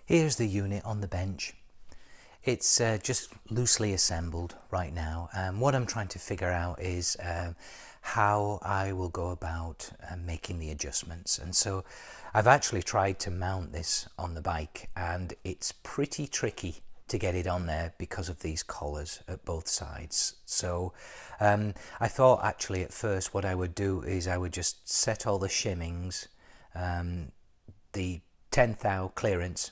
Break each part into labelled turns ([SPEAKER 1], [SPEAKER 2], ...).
[SPEAKER 1] Here's the unit on the bench. It's just loosely assembled right now. What I'm trying to figure out is how I will go about making the adjustments. And so I've actually tried to mount this on the bike, and it's pretty tricky to get it on there because of these collars at both sides. So I thought actually at first what I would do is I would just set all the shimmings, the 10 thou clearance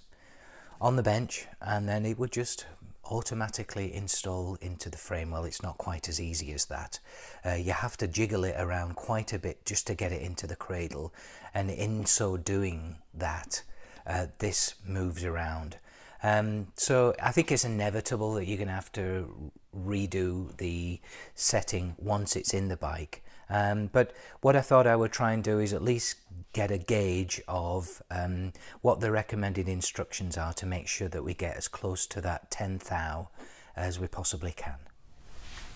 [SPEAKER 1] on the bench, and then it would just automatically install into the frame. Well, it's not quite as easy as that. You have to jiggle it around quite a bit just to get it into the cradle, and in so doing that, this moves around. So I think it's inevitable that you're going to have to redo the setting once it's in the bike. But what I thought I would try and do is at least get a gauge of what the recommended instructions are to make sure that we get as close to that 10 thou as we possibly can.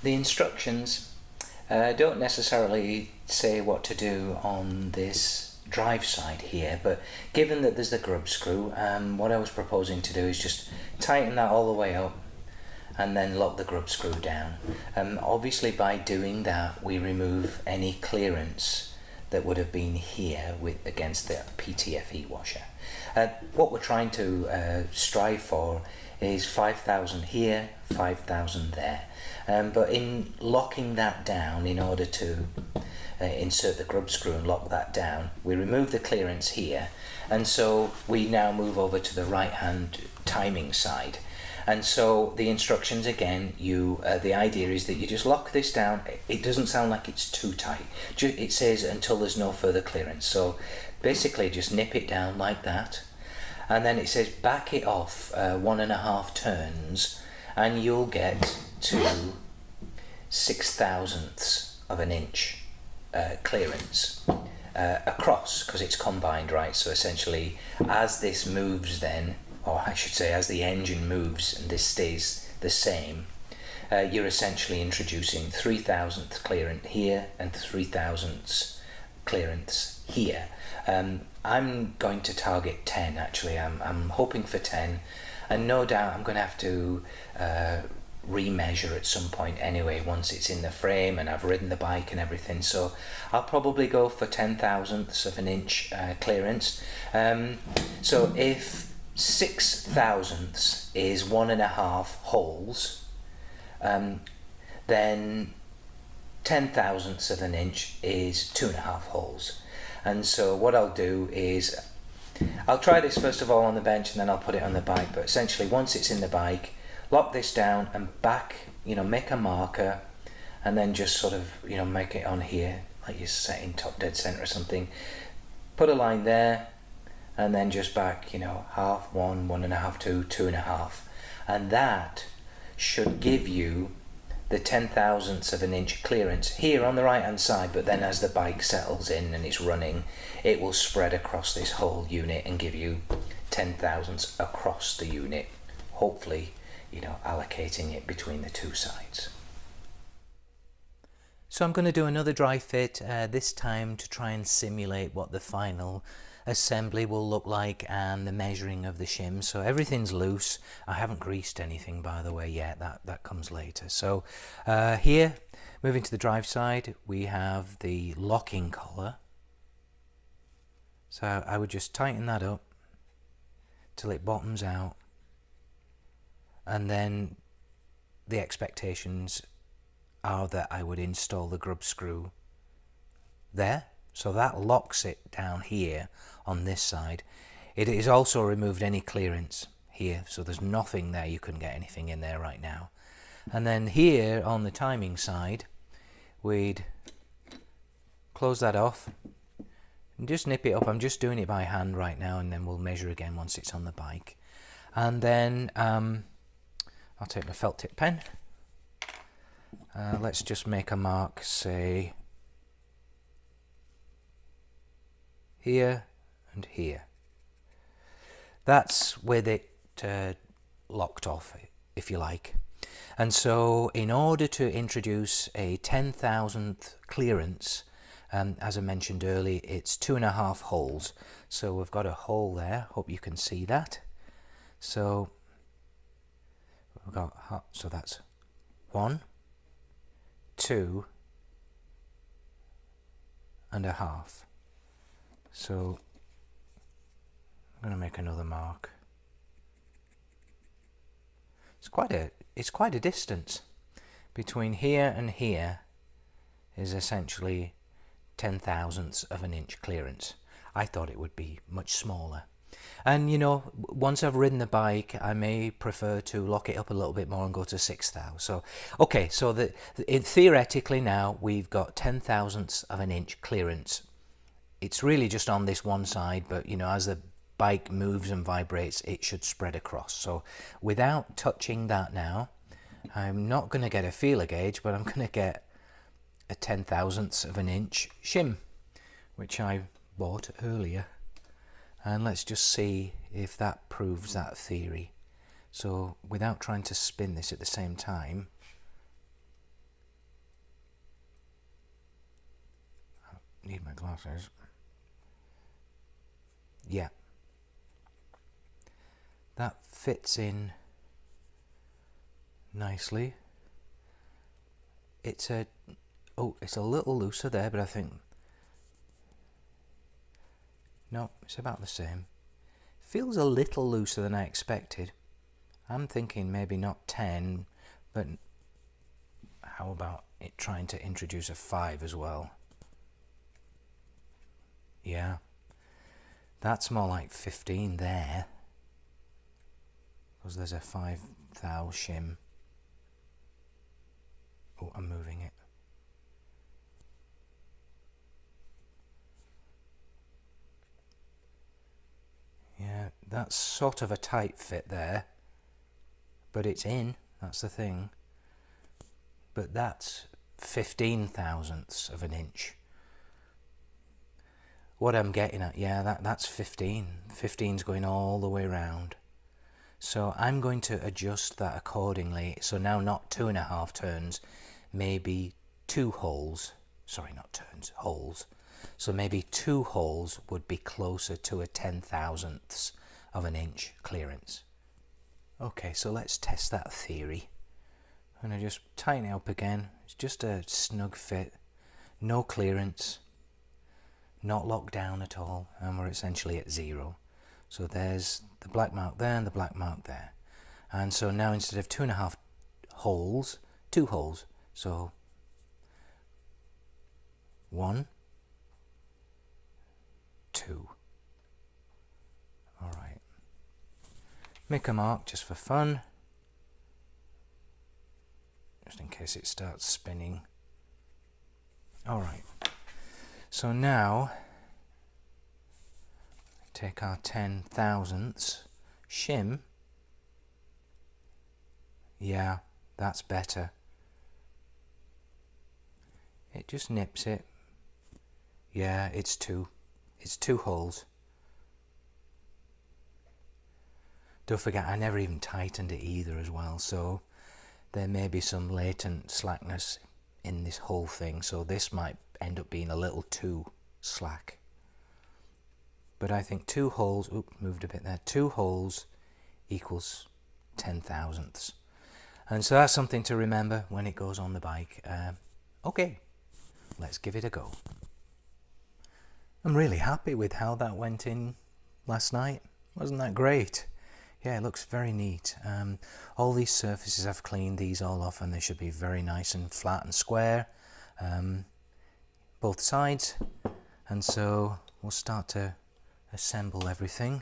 [SPEAKER 1] The instructions don't necessarily say what to do on this drive side here, but given that there's the grub screw, what I was proposing to do is just tighten that all the way up and then lock the grub screw down. Obviously by doing that we remove any clearance that would have been here against the PTFE washer. What we're trying to strive for is 5,000 here, 5,000 there. But in locking that down, in order to insert the grub screw and lock that down, we remove the clearance here, and so we now move over to the right hand timing side. And so the instructions again, the idea is that you just lock this down. It doesn't sound like it's too tight. It says until there's no further clearance. So basically just nip it down like that. And then it says back it off 1.5 turns, and you'll get to 6/1000ths of an inch clearance across, because it's combined, right? So essentially as this moves then, or I should say as the engine moves and this stays the same, you're essentially introducing 3,000th clearance here and 3,000ths clearance here. I'm going to target 10 actually. I'm hoping for 10, and no doubt I'm going to have to remeasure at some point anyway once it's in the frame and I've ridden the bike and everything, so I'll probably go for 10,000ths of an inch clearance. So if 6/1000ths is 1.5 holes, then 10,000ths of an inch is 2.5 holes. And so what I'll do is I'll try this first of all on the bench and then I'll put it on the bike, but essentially once it's in the bike, lock this down and back, make a marker, and then just sort of, make it on here like you're setting top dead center or something. Put a line there, and then just back, half, 1, 1.5, 2, 2.5, and that should give you the 10,000ths of an inch clearance here on the right hand side. But then as the bike settles in and it's running, it will spread across this whole unit and give you 10,000ths across the unit, hopefully allocating it between the two sides. So I'm going to do another dry fit, this time to try and simulate what the final assembly will look like and the measuring of the shim. So everything's loose. I haven't greased anything, by the way, yet. That comes later. So here, moving to the drive side, we have the locking collar. So I would just tighten that up till it bottoms out, and then the expectations are that I would install the grub screw there. So that locks it down here on this side. It is also removed any clearance here, so there's nothing there. You couldn't get anything in there right now. And then here on the timing side, we'd close that off and just nip it up. I'm just doing it by hand right now, and then we'll measure again once it's on the bike. And then I'll take my felt tip pen. Let's just make a mark, say here and here. That's with it locked off, if you like. And so in order to introduce a 10,000th clearance, as I mentioned earlier, it's 2.5 holes. So we've got a hole there, hope you can see that. So we've got, so that's 1, 2 and a half. So I'm going to make another mark. It's quite a distance. Between here and here is essentially 10,000ths of an inch clearance. I thought it would be much smaller. And you know, once I've ridden the bike, I may prefer to lock it up a little bit more and go to 6,000. So, okay, so theoretically now we've got 10,000ths of an inch clearance. It's really just on this one side, but you know, as the bike moves and vibrates, it should spread across. So without touching that now, I'm not going to get a feeler gauge, but I'm going to get a 10,000ths of an inch shim, which I bought earlier. And let's just see if that proves that theory. So without trying to spin this at the same time, I need my glasses. Yeah, that fits in nicely. It's a little looser there, but I think no, it's about the same. Feels a little looser than I expected. I'm thinking maybe not 10, but how about it trying to introduce a 5 as well? Yeah, that's more like 15 there, because there's a 5,000 shim. Oh, I'm moving it. Yeah, that's sort of a tight fit there, but it's in, that's the thing. But that's 15,000ths of an inch. What I'm getting at, yeah, that's 15. 15's going all the way around. So I'm going to adjust that accordingly. So now not 2.5 turns, maybe 2 holes. Sorry, not turns, holes. So maybe 2 holes would be closer to a 10,000ths of an inch clearance. Okay, so let's test that theory. I'm going to just tighten it up again. It's just a snug fit, no clearance, not locked down at all, and we're essentially at 0. So there's the black mark there and the black mark there. And so now instead of 2.5 holes, 2 holes. So 1, 2. Alright. Make a mark just for fun, just in case it starts spinning. Alright. So now take our 10,000ths shim. Yeah, that's better. It just nips it. Yeah, it's 2. It's 2 holes. Don't forget, I never even tightened it either as well, so there may be some latent slackness in this whole thing, so this might end up being a little too slack. But I think 2 holes, moved a bit there, 2 holes equals 10,000ths. And so that's something to remember when it goes on the bike. Okay, let's give it a go. I'm really happy with how that went in last night. Wasn't that great? Yeah, it looks very neat. All these surfaces, I've cleaned these all off and they should be very nice and flat and square. Both sides. And so we'll start to assemble everything.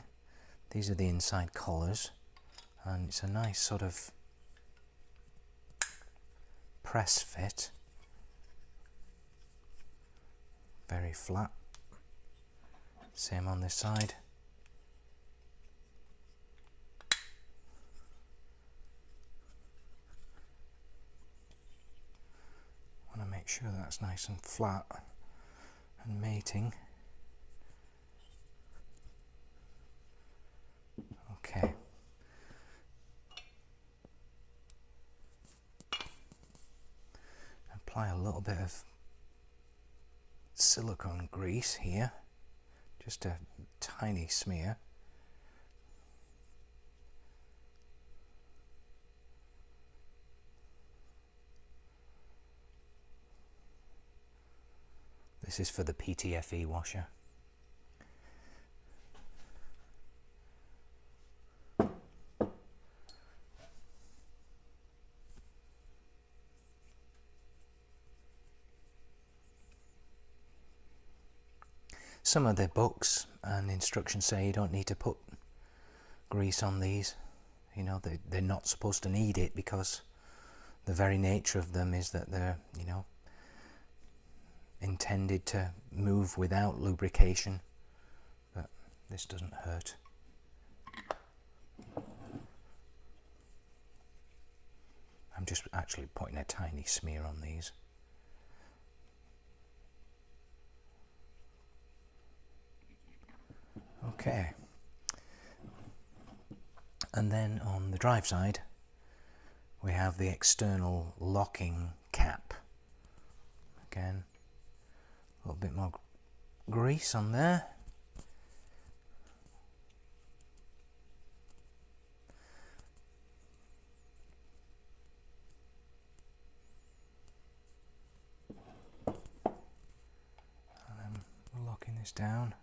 [SPEAKER 1] These are the inside collars. And it's a nice sort of press fit. Very flat. Same on this side. Want to make sure that's nice and flat and mating. Okay. Apply a little bit of silicone grease here, just a tiny smear. This is for the PTFE washer. Some of the books and instructions say you don't need to put grease on these. You know, they're not supposed to need it because the very nature of them is that they're, you know, intended to move without lubrication. But this doesn't hurt. I'm just actually putting a tiny smear on these. Okay, and then on the drive side we have the external locking cap. Again, a little bit more grease on there. And then we're locking this down.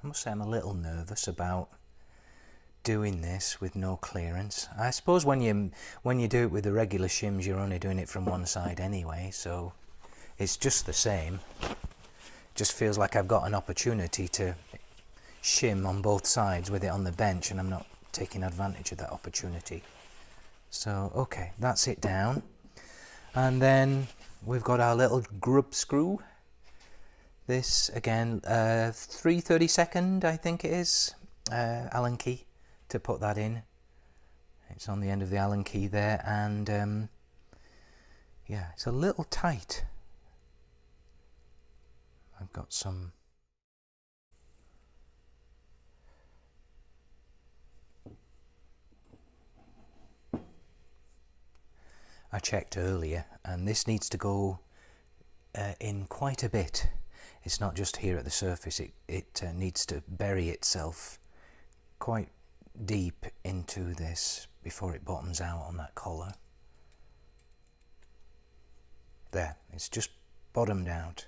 [SPEAKER 1] I must say I'm a little nervous about doing this with no clearance. I suppose when you do it with the regular shims, you're only doing it from one side anyway, so it's just the same. Just feels like I've got an opportunity to shim on both sides with it on the bench, and I'm not taking advantage of that opportunity. So okay, that's it down, and then we've got our little grub screw. This again, 3/32 I think it is, Allen key to put that in. It's on the end of the Allen key there, and yeah, it's a little tight. I've got some I checked earlier, and this needs to go in quite a bit. It's not just here at the surface, it needs to bury itself quite deep into this before it bottoms out on that collar. There, it's just bottomed out.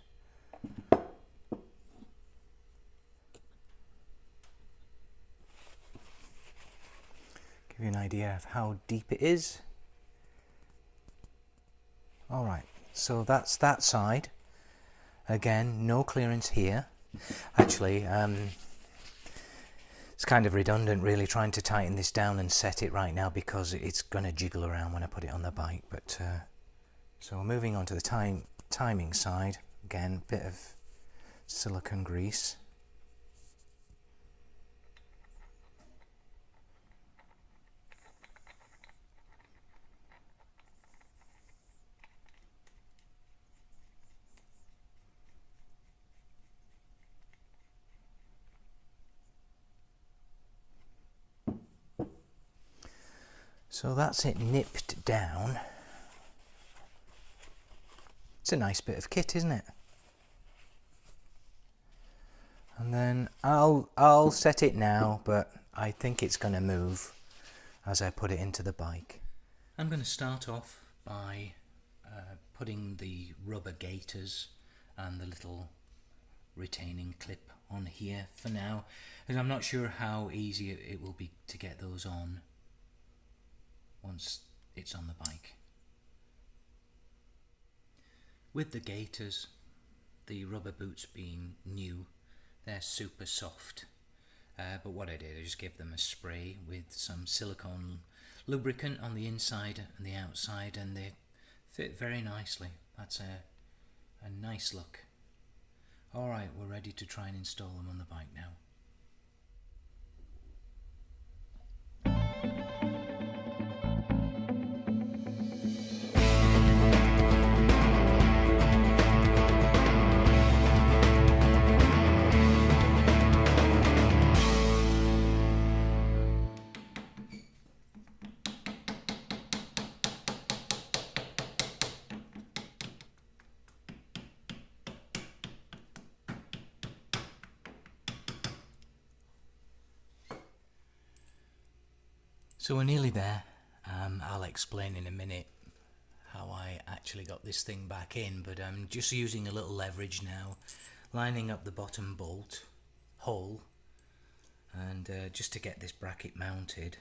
[SPEAKER 1] Give you an idea of how deep it is. Alright, so that's that side. Again, no clearance here. Actually, it's kind of redundant really trying to tighten this down and set it right now because it's going to jiggle around when I put it on the bike. But so moving on to the timing side, again, bit of silicone grease. So that's it nipped down. It's a nice bit of kit, isn't it? And then I'll set it now, but I think it's going to move as I put it into the bike. I'm going to start off by putting the rubber gaiters and the little retaining clip on here for now, and I'm not sure how easy it will be to get those on once it's on the bike. With the gaiters, the rubber boots being new, they're super soft, but what I did, I just gave them a spray with some silicone lubricant on the inside and the outside, and they fit very nicely. That's a nice look. Alright, we're ready to try and install them on the bike now. So we're nearly there. I'll explain in a minute how I actually got this thing back in, but I'm just using a little leverage now, lining up the bottom bolt hole, and just to get this bracket mounted.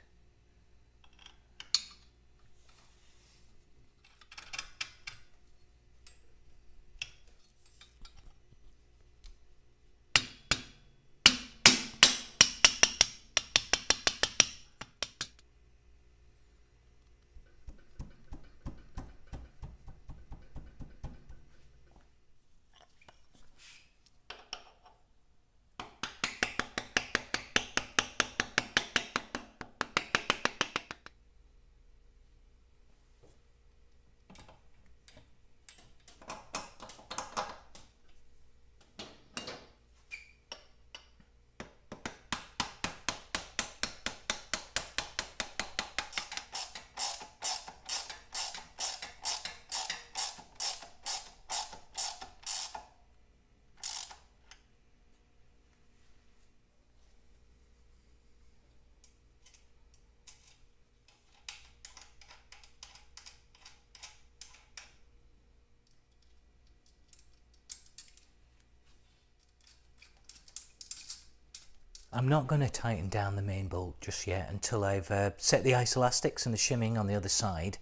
[SPEAKER 1] I'm not going to tighten down the main bolt just yet until I've set the isolastics and the shimming on the other side.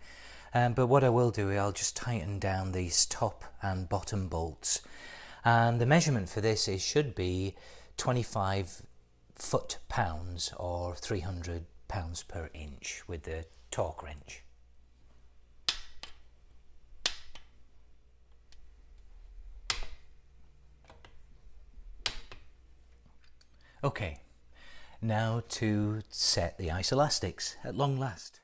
[SPEAKER 1] But what I will do, I'll just tighten down these top and bottom bolts. And the measurement for this should be 25 foot-pounds or 300 pounds per inch with the torque wrench. Okay, now to set the isolastics at long last.